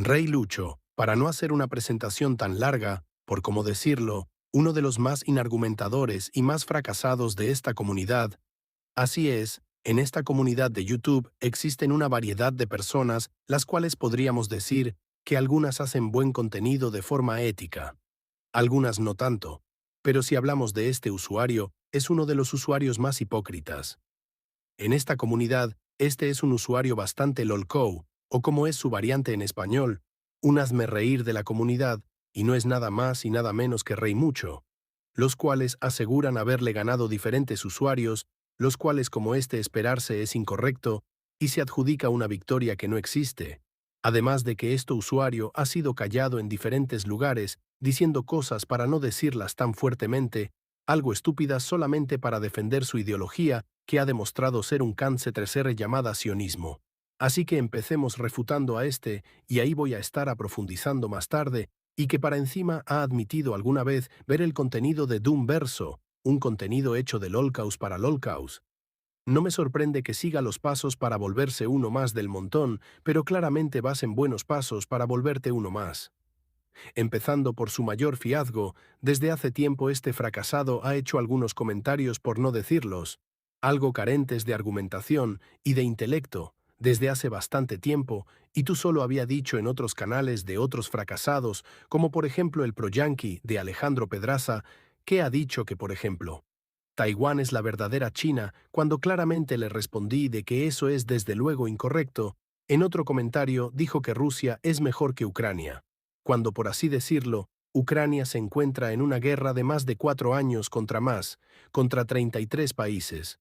Rey Lucho, para no hacer una presentación tan larga, por cómo decirlo, uno de los más inargumentadores y más fracasados de esta comunidad. Así es, en esta comunidad de YouTube existen una variedad de personas, las cuales podríamos decir que algunas hacen buen contenido de forma ética, algunas no tanto, pero si hablamos de este usuario, es uno de los usuarios más hipócritas. En esta comunidad, este es un usuario bastante lolcow, o como es su variante en español, un hazmerreír de la comunidad, y no es nada más y nada menos que Rey Mucho, los cuales aseguran haberle ganado diferentes usuarios, los cuales como este esperarse es incorrecto, y se adjudica una victoria que no existe, además de que este usuario ha sido callado en diferentes lugares, diciendo cosas para no decirlas tan fuertemente, algo estúpidas solamente para defender su ideología, que ha demostrado ser un cáncer llamada sionismo. Así que empecemos refutando a este, y ahí voy a estar aprofundizando más tarde, y que para encima ha admitido alguna vez ver el contenido de Doom Verso, un contenido hecho de lolcaus para lolcaus. No me sorprende que siga los pasos para volverse uno más del montón, pero claramente vas en buenos pasos para volverte uno más. Empezando por su mayor fiazgo, desde hace tiempo este fracasado ha hecho algunos comentarios por no decirlos, algo carentes de argumentación y de intelecto, desde hace bastante tiempo, y tú solo había dicho en otros canales de otros fracasados, como por ejemplo el Pro-Yankee de Alejandro Pedraza, que ha dicho que, por ejemplo, Taiwán es la verdadera China, cuando claramente le respondí de que eso es desde luego incorrecto. En otro comentario dijo que Rusia es mejor que Ucrania, cuando por así decirlo, Ucrania se encuentra en una guerra de más de 4 años contra 33 países.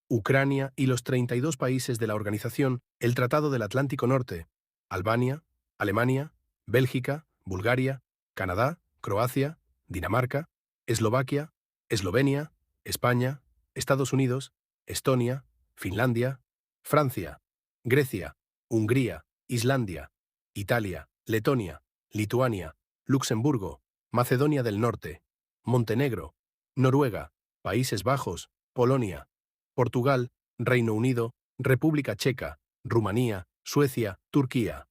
Ucrania y los 32 países de la organización, el Tratado del Atlántico Norte, Albania, Alemania, Bélgica, Bulgaria, Canadá, Croacia, Dinamarca, Eslovaquia, Eslovenia, España, Estados Unidos, Estonia, Finlandia, Francia, Grecia, Hungría, Islandia, Italia, Letonia, Lituania, Luxemburgo, Macedonia del Norte, Montenegro, Noruega, Países Bajos, Polonia, Portugal, Reino Unido, República Checa, Rumanía, Suecia, Turquía.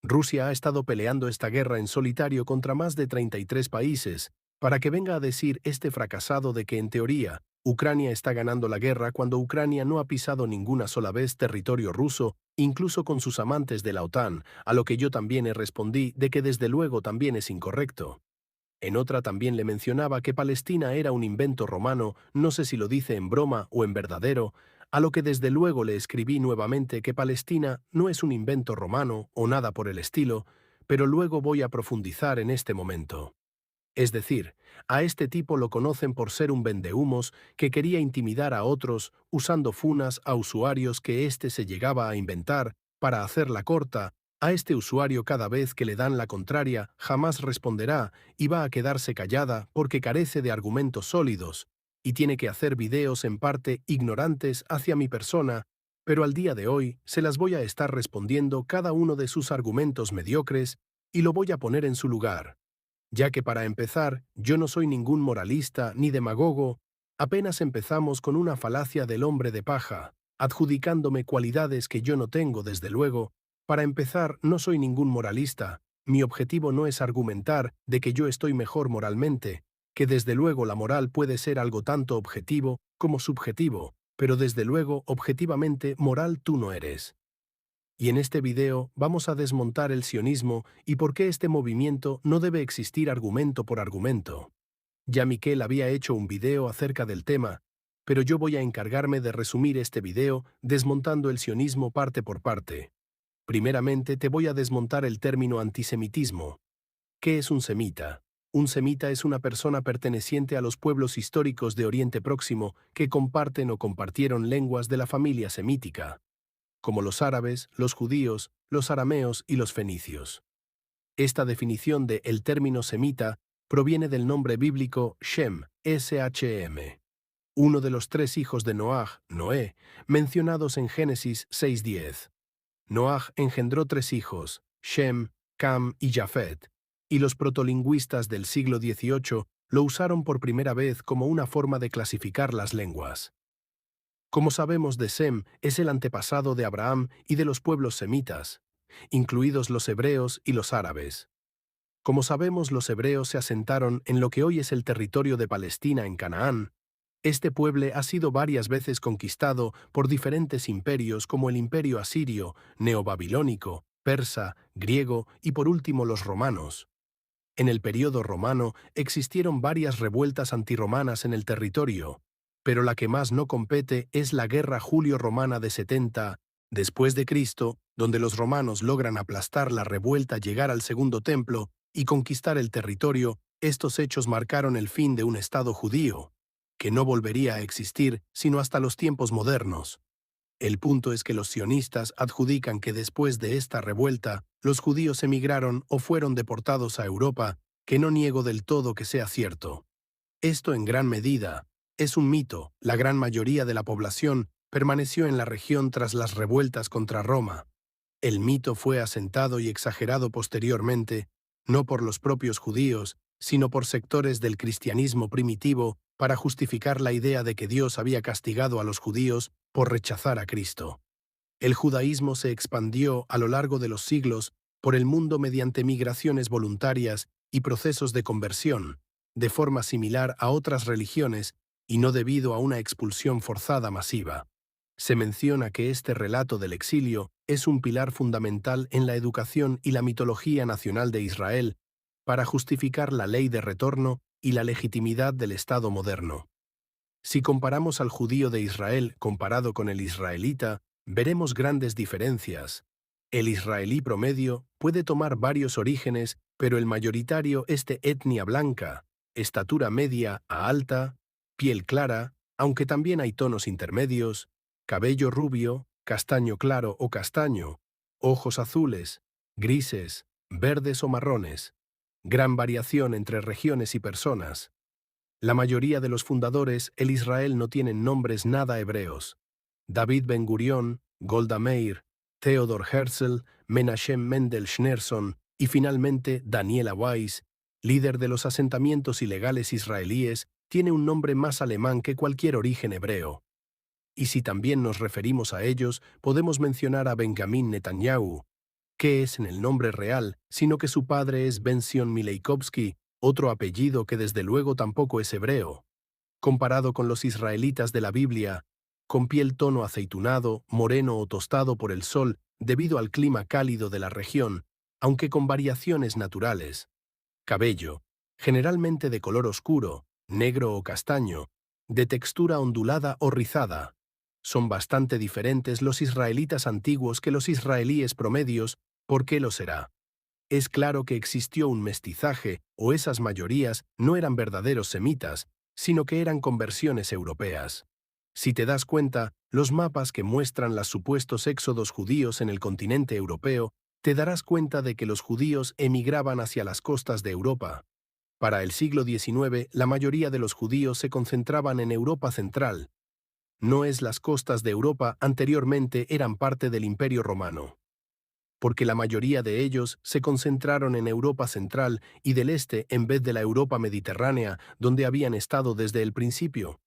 Rusia ha estado peleando esta guerra en solitario contra más de 33 países, para que venga a decir este fracasado de que en teoría, Ucrania está ganando la guerra cuando Ucrania no ha pisado ninguna sola vez territorio ruso, incluso con sus amantes de la OTAN, a lo que yo también le respondí de que desde luego también es incorrecto. En otra también le mencionaba que Palestina era un invento romano, no sé si lo dice en broma o en verdadero, a lo que desde luego le escribí nuevamente que Palestina no es un invento romano o nada por el estilo, pero luego voy a profundizar en este momento. Es decir, a este tipo lo conocen por ser un vendehumos que quería intimidar a otros usando funas a usuarios que éste se llegaba a inventar. Para hacerla corta, a este usuario cada vez que le dan la contraria jamás responderá y va a quedarse callada porque carece de argumentos sólidos, y tiene que hacer videos en parte ignorantes hacia mi persona, pero al día de hoy se las voy a estar respondiendo cada uno de sus argumentos mediocres y lo voy a poner en su lugar. Ya que para empezar, yo no soy ningún moralista ni demagogo, apenas empezamos con una falacia del hombre de paja, adjudicándome cualidades que yo no tengo, desde luego. Para empezar, no soy ningún moralista, mi objetivo no es argumentar de que yo estoy mejor moralmente, que desde luego la moral puede ser algo tanto objetivo como subjetivo, pero desde luego objetivamente moral tú no eres. Y en este video vamos a desmontar el sionismo y por qué este movimiento no debe existir argumento por argumento. Ya Miquel había hecho un video acerca del tema, pero yo voy a encargarme de resumir este video desmontando el sionismo parte por parte. Primeramente te voy a desmontar el término antisemitismo. ¿Qué es un semita? Un semita es una persona perteneciente a los pueblos históricos de Oriente Próximo que comparten o compartieron lenguas de la familia semítica, como los árabes, los judíos, los arameos y los fenicios. Esta definición de el término semita proviene del nombre bíblico Shem, S-H-M, uno de los 3 hijos de Noaj, Noé, mencionados en Génesis 6:10. Noaj engendró 3 hijos, Shem, Cam y Jafet, y los protolingüistas del siglo XVIII lo usaron por primera vez como una forma de clasificar las lenguas. Como sabemos, de Sem es el antepasado de Abraham y de los pueblos semitas. incluidos los hebreos y los árabes. Como sabemos, los hebreos se asentaron en lo que hoy es el territorio de Palestina en Canaán. Este pueblo ha sido varias veces conquistado por diferentes imperios como el imperio asirio, neobabilónico, persa, griego y por último los romanos. En el período romano existieron varias revueltas antirromanas en el territorio, pero la que más no compete es la guerra julio-romana de 70 después de Cristo, donde los romanos logran aplastar la revuelta, llegar al Segundo Templo y conquistar el territorio. Estos hechos marcaron el fin de un Estado judío, que no volvería a existir sino hasta los tiempos modernos. El punto es que los sionistas adjudican que después de esta revuelta, los judíos emigraron o fueron deportados a Europa, que no niego del todo que sea cierto. Esto en gran medida es un mito. La gran mayoría de la población permaneció en la región tras las revueltas contra Roma. El mito fue asentado y exagerado posteriormente, no por los propios judíos, sino por sectores del cristianismo primitivo, para justificar la idea de que Dios había castigado a los judíos por rechazar a Cristo. El judaísmo se expandió a lo largo de los siglos por el mundo mediante migraciones voluntarias y procesos de conversión, de forma similar a otras religiones y no debido a una expulsión forzada masiva. Se menciona que este relato del exilio es un pilar fundamental en la educación y la mitología nacional de Israel para justificar la ley de retorno y la legitimidad del Estado moderno. Si comparamos al judío de Israel comparado con el israelita, veremos grandes diferencias. El israelí promedio puede tomar varios orígenes, pero el mayoritario es de etnia blanca, estatura media a alta, piel clara, aunque también hay tonos intermedios, cabello rubio, castaño claro o castaño, ojos azules, grises, verdes o marrones. Gran variación entre regiones y personas. La mayoría de los fundadores, el Israel, no tienen nombres nada hebreos. David Ben Gurión, Golda Meir, Theodor Herzl, Menachem Mendel Schneerson y finalmente Daniela Weiss, líder de los asentamientos ilegales israelíes, tiene un nombre más alemán que cualquier origen hebreo. Y si también nos referimos a ellos, podemos mencionar a Benjamín Netanyahu, que es en el nombre real, sino que su padre es Ben-Zion Mileikovsky, otro apellido que desde luego tampoco es hebreo. Comparado con los israelitas de la Biblia, con piel tono aceitunado, moreno o tostado por el sol debido al clima cálido de la región, aunque con variaciones naturales. Cabello, generalmente de color oscuro, negro o castaño, de textura ondulada o rizada. Son bastante diferentes los israelitas antiguos que los israelíes promedios. ¿Por qué lo será? Es claro que existió un mestizaje, o esas mayorías no eran verdaderos semitas, sino que eran conversiones europeas. Si te das cuenta, los mapas que muestran los supuestos éxodos judíos en el continente europeo, te darás cuenta de que los judíos emigraban hacia las costas de Europa. Para el siglo XIX, la mayoría de los judíos se concentraban en Europa Central. No es las costas de Europa anteriormente eran parte del Imperio Romano, porque la mayoría de ellos se concentraron en Europa Central y del Este en vez de la Europa Mediterránea, donde habían estado desde el principio.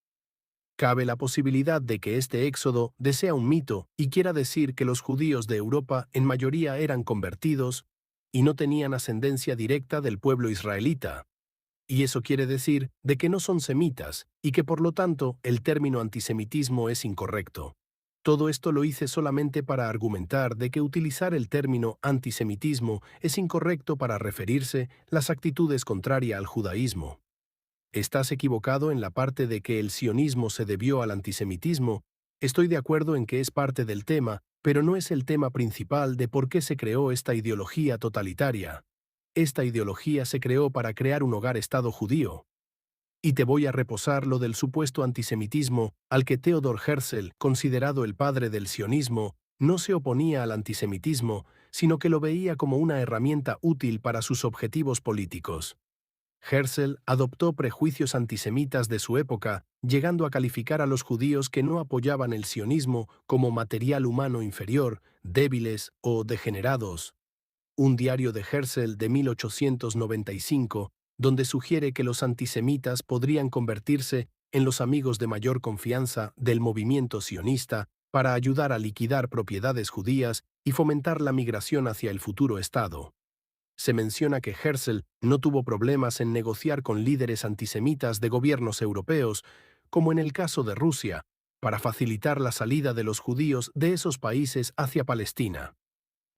Cabe la posibilidad de que este éxodo sea un mito y quiera decir que los judíos de Europa en mayoría eran convertidos y no tenían ascendencia directa del pueblo israelita. Y eso quiere decir de que no son semitas y que por lo tanto el término antisemitismo es incorrecto. Todo esto lo hice solamente para argumentar de que utilizar el término antisemitismo es incorrecto para referirse las actitudes contrarias al judaísmo. Estás equivocado en la parte de que el sionismo se debió al antisemitismo. Estoy de acuerdo en que es parte del tema, pero no es el tema principal de por qué se creó esta ideología totalitaria. Esta ideología se creó para crear un hogar-estado judío. Y te voy a reposar lo del supuesto antisemitismo al que Theodor Herzl, considerado el padre del sionismo, no se oponía al antisemitismo, sino que lo veía como una herramienta útil para sus objetivos políticos. Herzl adoptó prejuicios antisemitas de su época, llegando a calificar a los judíos que no apoyaban el sionismo como material humano inferior, débiles o degenerados. Un diario de Herzl de 1895, donde sugiere que los antisemitas podrían convertirse en los amigos de mayor confianza del movimiento sionista, para ayudar a liquidar propiedades judías y fomentar la migración hacia el futuro Estado. Se menciona que Herzl no tuvo problemas en negociar con líderes antisemitas de gobiernos europeos, como en el caso de Rusia, para facilitar la salida de los judíos de esos países hacia Palestina.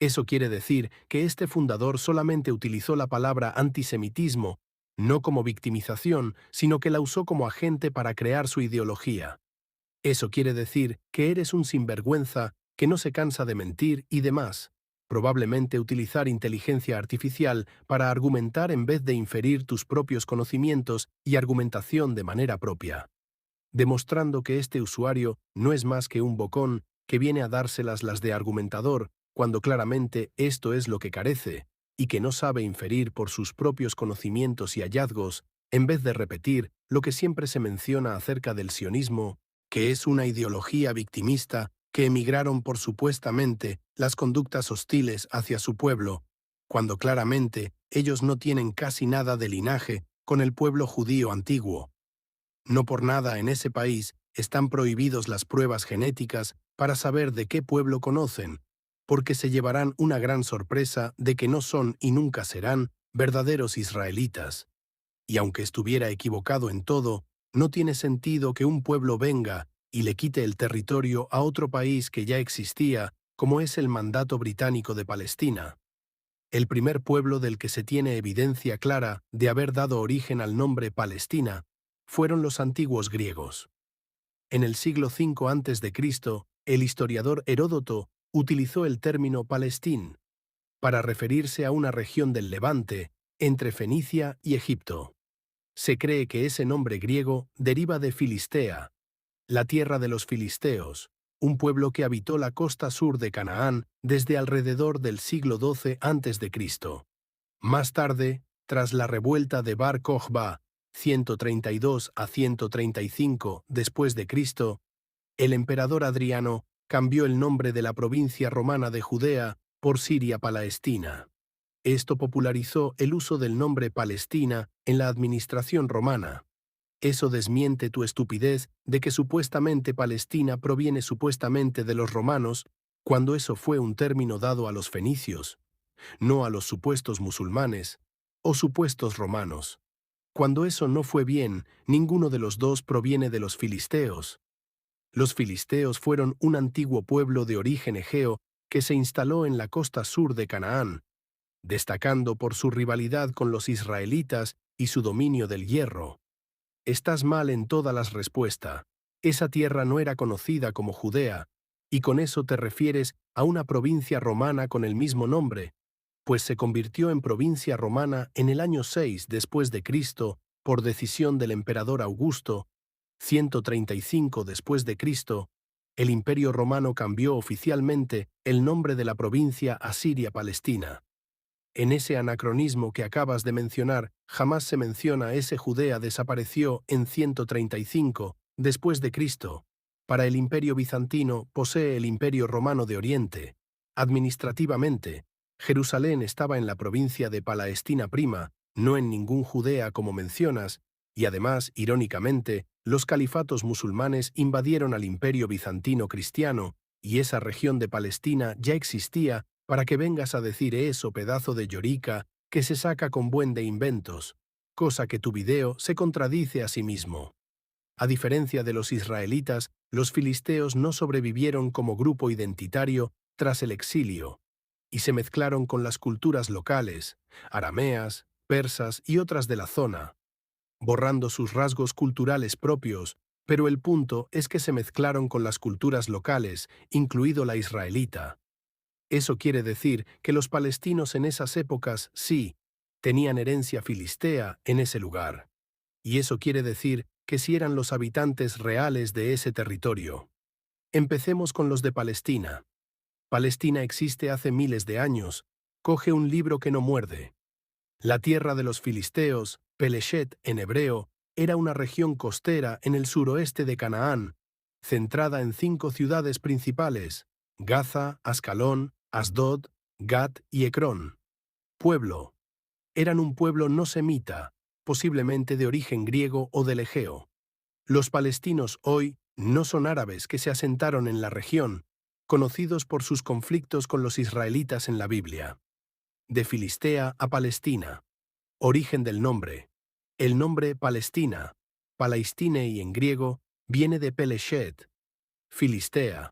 Eso quiere decir que este fundador solamente utilizó la palabra antisemitismo, no como victimización, sino que la usó como agente para crear su ideología. Eso quiere decir que eres un sinvergüenza que no se cansa de mentir y demás. Probablemente utilizar inteligencia artificial para argumentar en vez de inferir tus propios conocimientos y argumentación de manera propia, demostrando que este usuario no es más que un bocón que viene a dárselas las de argumentador, cuando claramente esto es lo que carece, y que no sabe inferir por sus propios conocimientos y hallazgos, en vez de repetir lo que siempre se menciona acerca del sionismo, que es una ideología victimista que emigraron por supuestamente las conductas hostiles hacia su pueblo, cuando claramente ellos no tienen casi nada de linaje con el pueblo judío antiguo. No por nada en ese país están prohibidos las pruebas genéticas para saber de qué pueblo conocen, porque se llevarán una gran sorpresa de que no son y nunca serán verdaderos israelitas. Y aunque estuviera equivocado en todo, no tiene sentido que un pueblo venga y le quite el territorio a otro país que ya existía, como es el mandato británico de Palestina. El primer pueblo del que se tiene evidencia clara de haber dado origen al nombre Palestina fueron los antiguos griegos. En el siglo V a.C., el historiador Heródoto utilizó el término Palestín para referirse a una región del Levante, entre Fenicia y Egipto. Se cree que ese nombre griego deriva de Filistea, la tierra de los filisteos, un pueblo que habitó la costa sur de Canaán desde alrededor del siglo XII a.C. Más tarde, tras la revuelta de Bar Kokhba, 132 a 135 después de Cristo, el emperador Adriano cambió el nombre de la provincia romana de Judea por Siria Palestina. Esto popularizó el uso del nombre Palestina en la administración romana. Eso desmiente tu estupidez de que supuestamente Palestina proviene supuestamente de los romanos, cuando eso fue un término dado a los fenicios, no a los supuestos musulmanes o supuestos romanos. Cuando eso no fue bien, ninguno de los dos proviene de los filisteos. Los filisteos fueron un antiguo pueblo de origen egeo que se instaló en la costa sur de Canaán, destacando por su rivalidad con los israelitas y su dominio del hierro. Estás mal en todas las respuestas. Esa tierra no era conocida como Judea, y con eso te refieres a una provincia romana con el mismo nombre, pues se convirtió en provincia romana en el año 6 después de Cristo por decisión del emperador Augusto, 135 después de Cristo. El Imperio Romano cambió oficialmente el nombre de la provincia a Siria-Palestina. En ese anacronismo que acabas de mencionar, jamás se menciona ese Judea desapareció en 135 después de Cristo. Para el Imperio Bizantino posee el Imperio Romano de Oriente. Administrativamente, Jerusalén estaba en la provincia de Palestina Prima, no en ningún Judea como mencionas, y además, irónicamente, los califatos musulmanes invadieron al Imperio Bizantino cristiano, y esa región de Palestina ya existía para que vengas a decir eso, pedazo de llorica, que se saca con buen de inventos, cosa que tu video se contradice a sí mismo. A diferencia de los israelitas, los filisteos no sobrevivieron como grupo identitario tras el exilio, y se mezclaron con las culturas locales, arameas, persas y otras de la zona, borrando sus rasgos culturales propios, pero el punto es que se mezclaron con las culturas locales, incluido la israelita. Eso quiere decir que los palestinos en esas épocas sí tenían herencia filistea en ese lugar. Y eso quiere decir que sí eran los habitantes reales de ese territorio. Empecemos con los de Palestina. Palestina existe hace miles de años. Coge un libro que no muerde. La tierra de los filisteos, Peleshet en hebreo, era una región costera en el suroeste de Canaán, centrada en 5 ciudades principales: Gaza, Ascalón, Asdod, Gat y Ecrón. Pueblo. Eran un pueblo no semita, posiblemente de origen griego o del Egeo. Los palestinos hoy No son árabes que se asentaron en la región, conocidos por sus conflictos con los israelitas en la Biblia. De Filistea a Palestina. Origen del nombre. El nombre Palestina, Palaistine y en griego, viene de Peleshet, Filistea.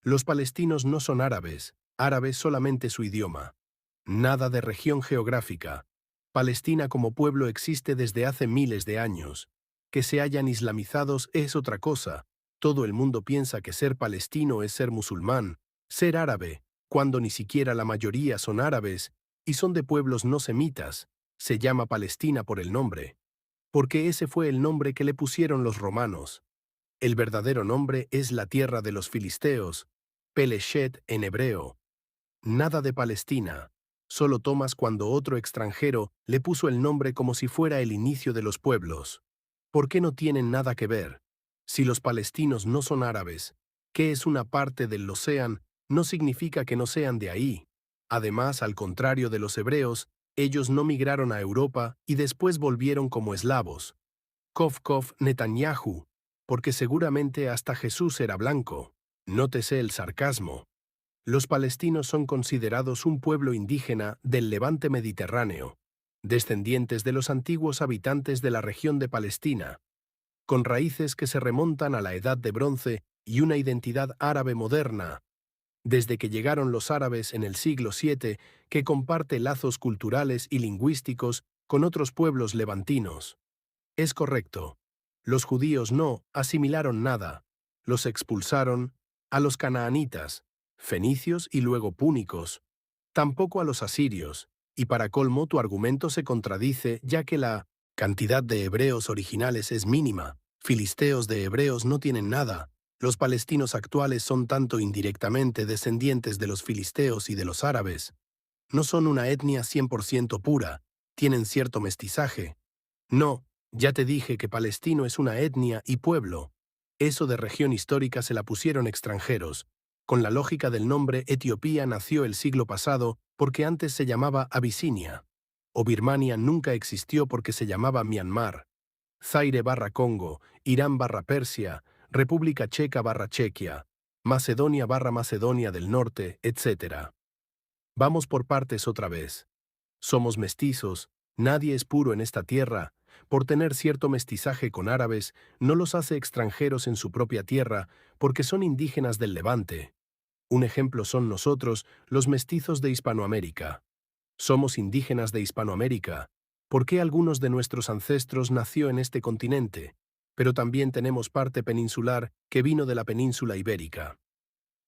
Los palestinos no son árabes, árabe solamente su idioma. Nada de región geográfica. Palestina como pueblo existe desde hace miles de años. Que se hayan islamizados es otra cosa. Todo el mundo piensa que ser palestino es ser musulmán, ser árabe, cuando ni siquiera la mayoría son árabes, y son de pueblos no semitas. Se llama Palestina por el nombre, porque ese fue el nombre que le pusieron los romanos. El verdadero nombre es la tierra de los filisteos, Peleshet en hebreo. Nada de Palestina. Solo tomas cuando otro extranjero le puso el nombre como si fuera el inicio de los pueblos. ¿Por qué no tienen nada que ver? Si los palestinos no son árabes, que es una parte del Océano, no significa que no sean de ahí. Además, al contrario de los hebreos, ellos no migraron a Europa y después volvieron como eslavos. Kov Netanyahu, porque seguramente hasta Jesús era blanco. Nótese el sarcasmo. Los palestinos son considerados un pueblo indígena del levante mediterráneo, descendientes de los antiguos habitantes de la región de Palestina, con raíces que se remontan a la Edad de Bronce y una identidad árabe moderna, desde que llegaron los árabes en el siglo VII, que comparte lazos culturales y lingüísticos con otros pueblos levantinos. Es correcto. Los judíos no asimilaron nada. Los expulsaron a los canaanitas, fenicios y luego púnicos. Tampoco a los asirios. Y para colmo tu argumento se contradice ya que la cantidad de hebreos originales es mínima. Filisteos de hebreos no tienen nada. Los palestinos actuales son tanto indirectamente descendientes de los filisteos y de los árabes. No son una etnia 100% pura. Tienen cierto mestizaje. No, ya te dije que palestino es una etnia y pueblo. Eso de región histórica se la pusieron extranjeros. Con la lógica del nombre, Etiopía nació el siglo pasado porque antes se llamaba Abisinia. O Birmania nunca existió porque se llamaba Myanmar. Zaire barra Congo, Irán barra Persia, República Checa barra Chequia, Macedonia barra Macedonia del Norte, etc. Vamos por partes otra vez. Somos mestizos, nadie es puro en esta tierra. Por tener cierto mestizaje con árabes, no los hace extranjeros en su propia tierra, porque son indígenas del Levante. Un ejemplo son nosotros, los mestizos de Hispanoamérica. Somos indígenas de Hispanoamérica. ¿Por qué algunos de nuestros ancestros nació en este continente? Pero también tenemos parte peninsular que vino de la península ibérica.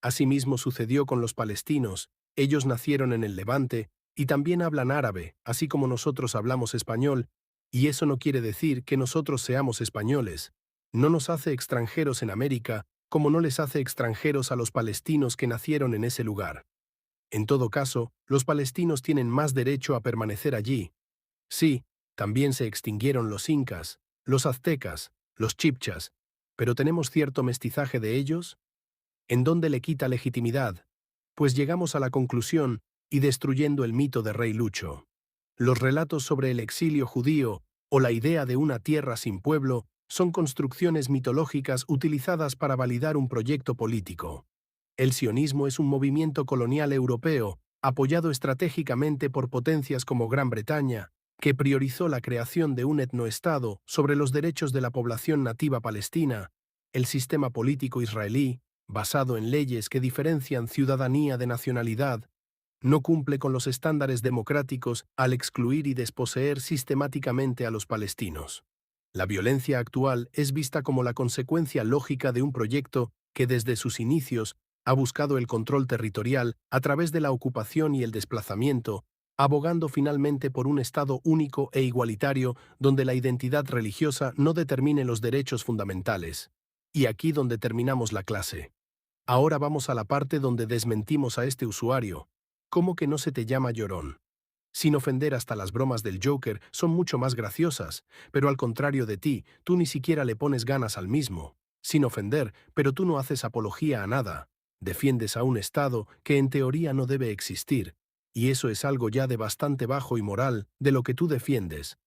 Asimismo sucedió con los palestinos, ellos nacieron en el Levante y también hablan árabe, así como nosotros hablamos español, y eso no quiere decir que nosotros seamos españoles. No nos hace extranjeros en América, como no les hace extranjeros a los palestinos que nacieron en ese lugar. En todo caso, los palestinos tienen más derecho a permanecer allí. Sí, también se extinguieron los incas, los aztecas, los chibchas, pero ¿tenemos cierto mestizaje de ellos? ¿En dónde le quita legitimidad? Pues llegamos a la conclusión y destruyendo el mito de Rey Lucho. Los relatos sobre el exilio judío o la idea de una tierra sin pueblo son construcciones mitológicas utilizadas para validar un proyecto político. El sionismo es un movimiento colonial europeo, apoyado estratégicamente por potencias como Gran Bretaña, que priorizó la creación de un etnoestado sobre los derechos de la población nativa palestina, el sistema político israelí, basado en leyes que diferencian ciudadanía de nacionalidad, no cumple con los estándares democráticos al excluir y desposeer sistemáticamente a los palestinos. La violencia actual es vista como la consecuencia lógica de un proyecto que desde sus inicios ha buscado el control territorial a través de la ocupación y el desplazamiento, abogando finalmente por un Estado único e igualitario donde la identidad religiosa no determine los derechos fundamentales. Y aquí donde terminamos la clase. Ahora vamos a la parte donde desmentimos a este usuario. ¿Cómo que no se te llama llorón? Sin ofender, hasta las bromas del Joker son mucho más graciosas, pero al contrario de ti, tú ni siquiera le pones ganas al mismo. Sin ofender, pero tú no haces apología a nada. Defiendes a un Estado que en teoría no debe existir, y eso es algo ya de bastante bajo y moral de lo que tú defiendes.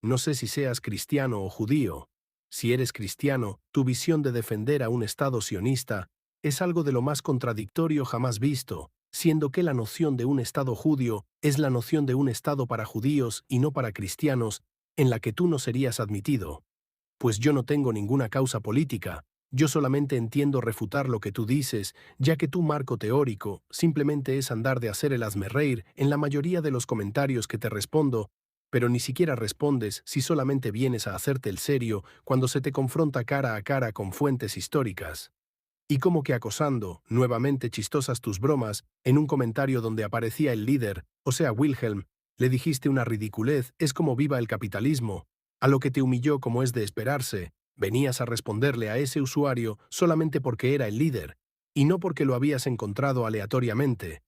No sé si seas cristiano o judío. Si eres cristiano, tu visión de defender a un Estado sionista es algo de lo más contradictorio jamás visto, siendo que la noción de un Estado judío es la noción de un Estado para judíos y no para cristianos, en la que tú no serías admitido. Pues yo no tengo ninguna causa política, yo solamente entiendo refutar lo que tú dices, ya que tu marco teórico simplemente es andar de hacer el hazmerreír en la mayoría de los comentarios que te respondo, pero ni siquiera respondes si solamente vienes a hacerte el serio cuando se te confronta cara a cara con fuentes históricas. Y como que acosando, nuevamente chistosas tus bromas, en un comentario donde aparecía el líder, o sea Wilhelm, le dijiste una ridiculez, es como viva el capitalismo, a lo que te humilló como es de esperarse, venías a responderle a ese usuario solamente porque era el líder, y no porque lo habías encontrado aleatoriamente.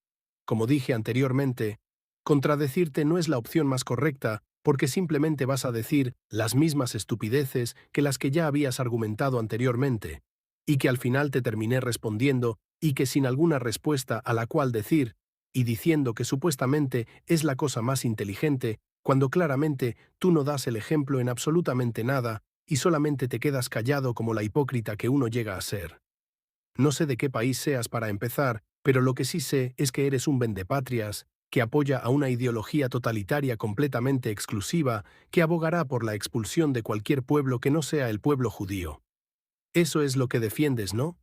Como dije anteriormente, contradecirte no es la opción más correcta porque simplemente vas a decir las mismas estupideces que las que ya habías argumentado anteriormente, y que al final te terminé respondiendo y que sin alguna respuesta a la cual decir, y diciendo que supuestamente es la cosa más inteligente, cuando claramente tú no das el ejemplo en absolutamente nada y solamente te quedas callado como la hipócrita que uno llega a ser. No sé de qué país seas para empezar, pero lo que sí sé es que eres un vendepatrias, que apoya a una ideología totalitaria completamente exclusiva que abogará por la expulsión de cualquier pueblo que no sea el pueblo judío. Eso es lo que defiendes, ¿no?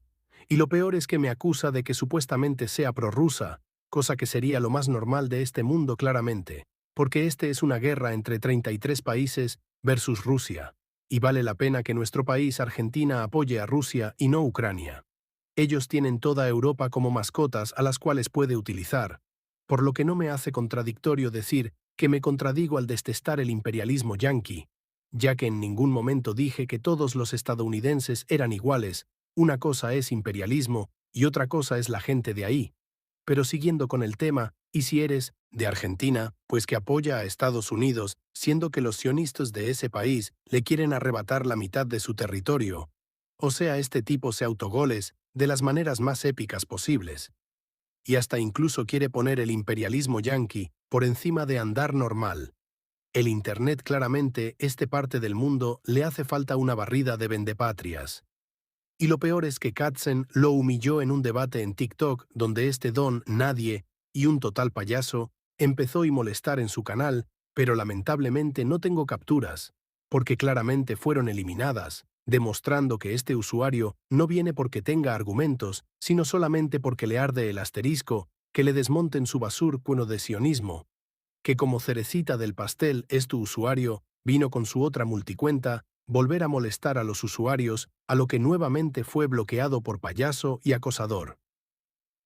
Y lo peor es que me acusa de que supuestamente sea prorrusa, cosa que sería lo más normal de este mundo claramente, porque este es una guerra entre 33 países versus Rusia, y vale la pena que nuestro país, Argentina, apoye a Rusia y no Ucrania. Ellos tienen toda Europa como mascotas a las cuales puede utilizar, por lo que no me hace contradictorio decir que me contradigo al detestar el imperialismo yanqui, ya que en ningún momento dije que todos los estadounidenses eran iguales, una cosa es imperialismo y otra cosa es la gente de ahí. Pero siguiendo con el tema, y si eres de Argentina, pues que apoya a Estados Unidos, siendo que los sionistas de ese país le quieren arrebatar la mitad de su territorio. O sea, este tipo se autogoles de las maneras más épicas posibles. Y hasta incluso quiere poner el imperialismo yanqui por encima de andar normal. El Internet claramente, este parte del mundo, le hace falta una barrida de vendepatrias. Y lo peor es que Katzen lo humilló en un debate en TikTok donde este don, nadie, y un total payaso, empezó y molestar en su canal, pero lamentablemente no tengo capturas, porque claramente fueron eliminadas, demostrando que este usuario no viene porque tenga argumentos, sino solamente porque le arde el asterisco, que le desmonten su basurcuno de sionismo, que como cerecita del pastel es tu usuario, vino con su otra multicuenta, volver a molestar a los usuarios, a lo que nuevamente fue bloqueado por payaso y acosador.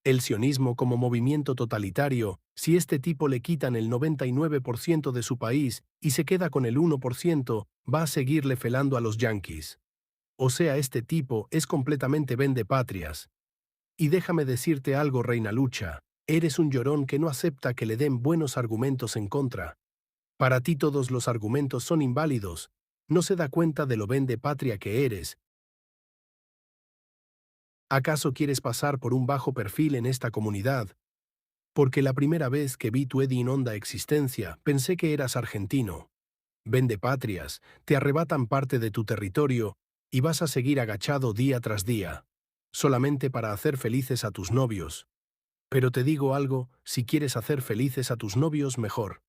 El sionismo como movimiento totalitario, si este tipo le quitan el 99% de su país y se queda con el 1%, va a seguirle felando a los yanquis. O sea, este tipo es completamente vendepatrias. Y déjame decirte algo, Reina Lucha, eres un llorón que no acepta que le den buenos argumentos en contra. Para ti todos los argumentos son inválidos. No se da cuenta de lo vendepatria que eres. ¿Acaso quieres pasar por un bajo perfil en esta comunidad? Porque la primera vez que vi tu hedionda existencia pensé que eras argentino. Vendepatrias, te arrebatan parte de tu territorio y vas a seguir agachado día tras día, solamente para hacer felices a tus novios. Pero te digo algo, si quieres hacer felices a tus novios, mejor.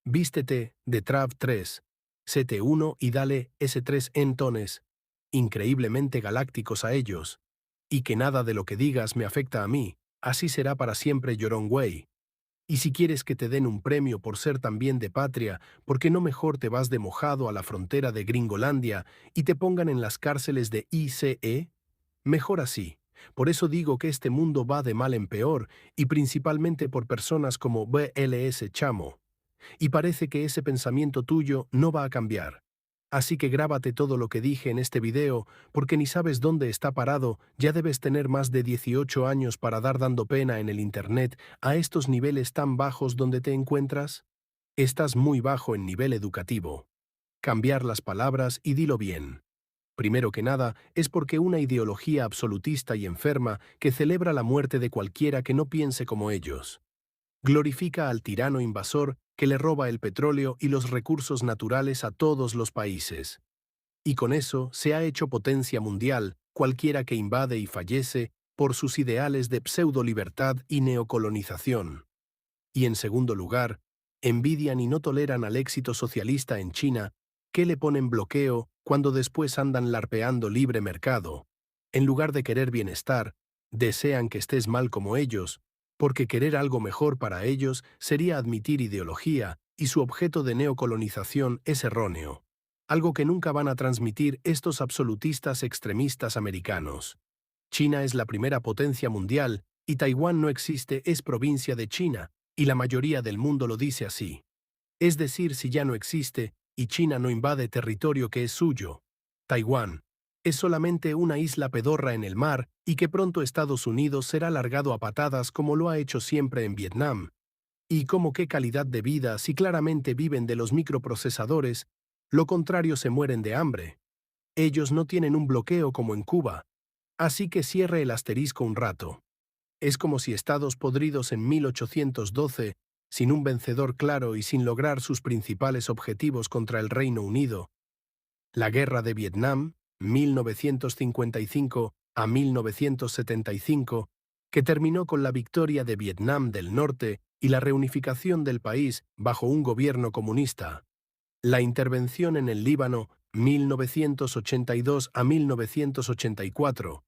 Vístete de Trav 3, CT1 y dale S3 en tones, increíblemente galácticos a ellos. Y que nada de lo que digas me afecta a mí, así será para siempre llorón güey. Y si quieres que te den un premio por ser también de patria, ¿por qué no mejor te vas de mojado a la frontera de Gringolandia y te pongan en las cárceles de ICE? Mejor así. Por eso digo que este mundo va de mal en peor, y principalmente por personas como BLS Chamo. Y parece que ese pensamiento tuyo no va a cambiar. Así que grábate todo lo que dije en este video, porque ni sabes dónde está parado, ya debes tener más de 18 años para dar dando pena en el Internet a estos niveles tan bajos donde te encuentras. Estás muy bajo en nivel educativo. Cambiar las palabras y dilo bien. Primero que nada, es porque una ideología absolutista y enferma que celebra la muerte de cualquiera que no piense como ellos. Glorifica al tirano invasor que le roba el petróleo y los recursos naturales a todos los países. Y con eso se ha hecho potencia mundial cualquiera que invade y fallece por sus ideales de pseudo-libertad y neocolonización. Y en segundo lugar, envidian y no toleran al éxito socialista en China, que le ponen bloqueo cuando después andan larpeando libre mercado. En lugar de querer bienestar, desean que estés mal como ellos, porque querer algo mejor para ellos sería admitir ideología, y su objeto de neocolonización es erróneo. Algo que nunca van a transmitir estos absolutistas extremistas americanos. China es la primera potencia mundial, y Taiwán no existe, es provincia de China, y la mayoría del mundo lo dice así. Es decir, si ya no existe, y China no invade territorio que es suyo. Taiwán es solamente una isla pedorra en el mar y que pronto Estados Unidos será largado a patadas como lo ha hecho siempre en Vietnam. Y como qué calidad de vida si claramente viven de los microprocesadores, lo contrario se mueren de hambre. Ellos no tienen un bloqueo como en Cuba. Así que cierre el asterisco un rato. Es como si Estados podridos en 1812, sin un vencedor claro y sin lograr sus principales objetivos contra el Reino Unido. La Guerra de Vietnam, 1955 a 1975, que terminó con la victoria de Vietnam del Norte y la reunificación del país bajo un gobierno comunista. La intervención en el Líbano, 1982 a 1984,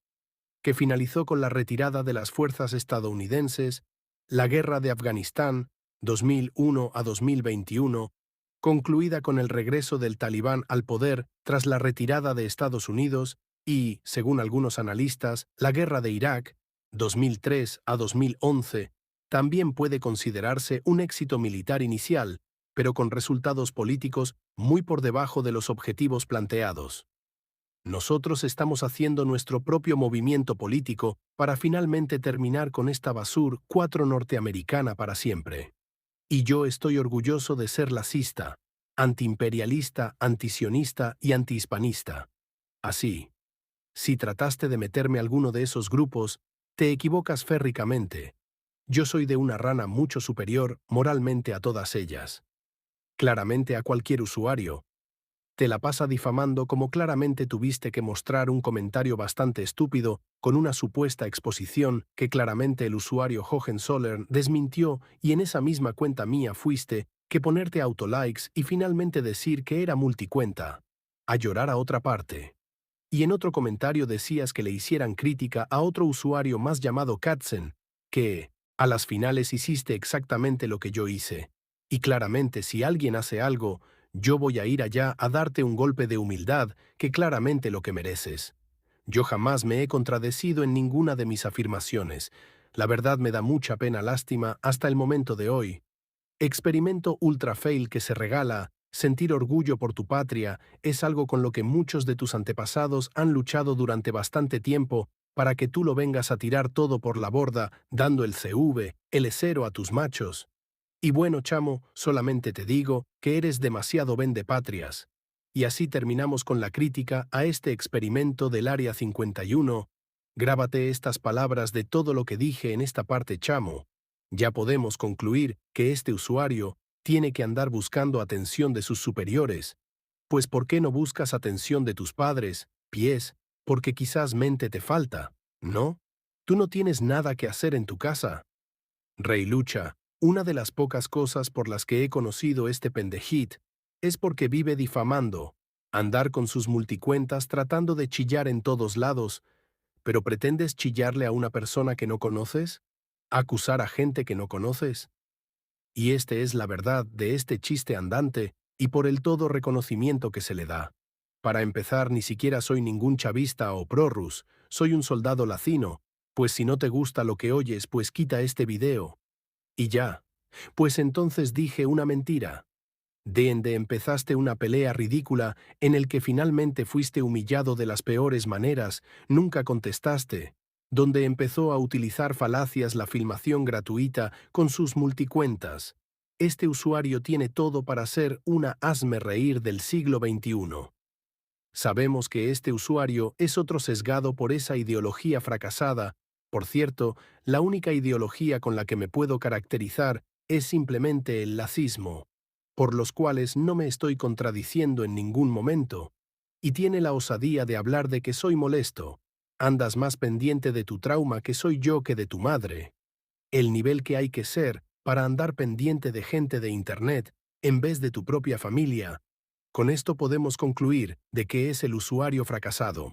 que finalizó con la retirada de las fuerzas estadounidenses, la Guerra de Afganistán, 2001 a 2021, concluida con el regreso del Talibán al poder tras la retirada de Estados Unidos, y, según algunos analistas, la Guerra de Irak, 2003 a 2011, también puede considerarse un éxito militar inicial, pero con resultados políticos muy por debajo de los objetivos planteados. Nosotros estamos haciendo nuestro propio movimiento político para finalmente terminar con esta basura 4 norteamericana para siempre. Y yo estoy orgulloso de ser lacista, antiimperialista, antisionista y antihispanista. Así, si trataste de meterme a alguno de esos grupos, te equivocas férricamente. Yo soy de una rana mucho superior moralmente a todas ellas. Claramente a cualquier usuario, te la pasa difamando como claramente tuviste que mostrar un comentario bastante estúpido con una supuesta exposición que claramente el usuario Hohenzollern desmintió y en esa misma cuenta mía fuiste que ponerte autolikes y finalmente decir que era multicuenta. A llorar a otra parte. Y en otro comentario decías que le hicieran crítica a otro usuario más llamado Katzen, que, a las finales hiciste exactamente lo que yo hice. Y claramente si alguien hace algo, yo voy a ir allá a darte un golpe de humildad que claramente lo que mereces. Yo jamás me he contradecido en ninguna de mis afirmaciones. La verdad me da mucha pena lástima hasta el momento de hoy. Experimento ultra fail que se regala, sentir orgullo por tu patria, es algo con lo que muchos de tus antepasados han luchado durante bastante tiempo para que tú lo vengas a tirar todo por la borda, dando el CV, el esero a tus machos. Y bueno, chamo, solamente te digo que eres demasiado vendepatrias. Y así terminamos con la crítica a este experimento del Área 51. Grábate estas palabras de todo lo que dije en esta parte, chamo. Ya podemos concluir que este usuario tiene que andar buscando atención de sus superiores. Pues ¿por qué no buscas atención de tus padres, pies? Porque quizás mente te falta, ¿no? Tú no tienes nada que hacer en tu casa. Rey Lucha, una de las pocas cosas por las que he conocido este pendejit es porque vive difamando, andar con sus multicuentas tratando de chillar en todos lados, pero ¿pretendes chillarle a una persona que no conoces? ¿Acusar a gente que no conoces? Y este es la verdad de este chiste andante y por el todo reconocimiento que se le da. Para empezar, ni siquiera soy ningún chavista o prorrus, soy un soldado lacino, pues si no te gusta lo que oyes, pues quita este video. Y ya. Pues entonces dije una mentira. De ende empezaste una pelea ridícula en el que finalmente fuiste humillado de las peores maneras, nunca contestaste, donde empezó a utilizar falacias la filmación gratuita con sus multicuentas. Este usuario tiene todo para ser una hazme reír del siglo XXI. Sabemos que este usuario es otro sesgado por esa ideología fracasada. Por cierto, la única ideología con la que me puedo caracterizar es simplemente el lacismo, por los cuales no me estoy contradiciendo en ningún momento. y tiene la osadía de hablar de que soy molesto. Andas más pendiente de tu trauma que soy yo que de tu madre. El nivel que hay que ser para andar pendiente de gente de Internet en vez de tu propia familia. Con esto podemos concluir de que es el usuario fracasado.